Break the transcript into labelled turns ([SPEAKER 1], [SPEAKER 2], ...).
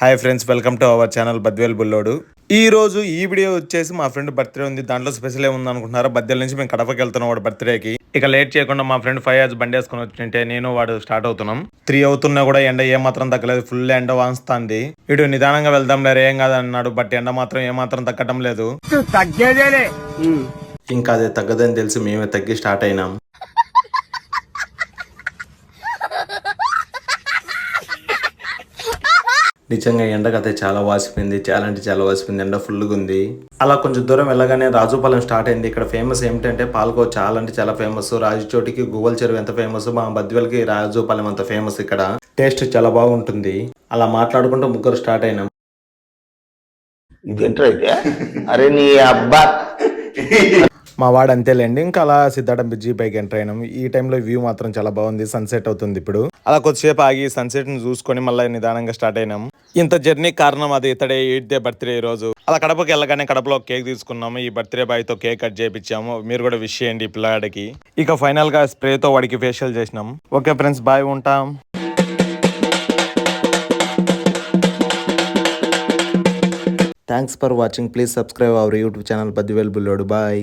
[SPEAKER 1] Hi friends, welcome to our channel Badvel Bullodu. ఈ రోజు ఈ వీడియో వచ్చేసి మా ఫ్రెండ్ బర్త్డే ఉంది. దాంట్లో స్పెషల్ ఏముంది అనుకుంటున్నారా? బద్వేల్ నుంచి మేము కడపకి వెళ్తున్నాం వాడు బర్త్డేకి. ఇక లేట్ చేయకుండా మా ఫ్రెండ్ 5 hours బండి వేసుకుని వచ్చింటే నేను వాడు స్టార్ట్ అవుతున్నాం. 3 అవుతున్నా కూడా ఎండ ఏమాత్రం తగ్గలేదు. ఫుల్ ఎండ వాంస్తుంది. ఇటు నిదానంగా వెళ్దాం లేరు ఏం కాదన్నాడు. బట్ ఎండ మాత్రం ఏమాత్రం తగ్గడం లేదు. ఇంకా అదే తగ్గదని తెలిసి మేమే తగ్గి స్టార్ట్ అయినాం. నిజంగా ఎండకైతే చాలా వాసిపోయింది. చాలా అంటే చాలా వాసిపోయింది. ఎండ ఫుల్గా ఉంది. అలా కొంచెం దూరం వెళ్ళగానే రాజుపాలెం స్టార్ట్ అయింది. ఇక్కడ ఫేమస్ ఏమిటంటే పాల్కో చాలా అంటే చాలా ఫేమస్. రాజుచోటికి గువ్వల చెరువు ఎంత ఫేమస్, మా బద్వేల్కి రాజుపాలెం అంత ఫేమస్. ఇక్కడ టేస్ట్ చాలా బాగుంటుంది. అలా మాట్లాడుకుంటూ ముగ్గురు స్టార్ట్ అయినాం.
[SPEAKER 2] ఇదేంటైతే అరే నీ అబ్బా
[SPEAKER 1] మా వాడు అంతేలేండి. ఇంకా అలా సిద్ధార్థం బ్రిడ్జి పైకి ఎంటర్ అయినాం. ఈ టైంలో వ్యూ మాత్రం చాలా బాగుంది. సన్సెట్ అవుతుంది ఇప్పుడు. అలా కొద్దిసేపు ఆగి సన్సెట్ ని చూసుకొని మళ్ళీ నిదానంగా స్టార్ట్ అయినాం. ఇంత జర్నీ కారణం అది ఇతడే 8th డే బర్త్డే ఈ రోజు. అలా కడపకి వెళ్ళగానే కడపలో కేక్ తీసుకున్నాము. ఈ బర్త్డే బాయ్ తో కేక్ కట్ చేయించాము. మీరు కూడా విష్ చేయండి ఈ పిల్లాడికి. ఇక ఫైనల్ గా స్ప్రేతో వాడికి ఫేషియల్ చేసినాం. ఓకే ఫ్రెండ్స్, బాయ్, ఉంటాం. Thanks for watching. Please subscribe our YouTube channel Badvel Bullodu. Bye.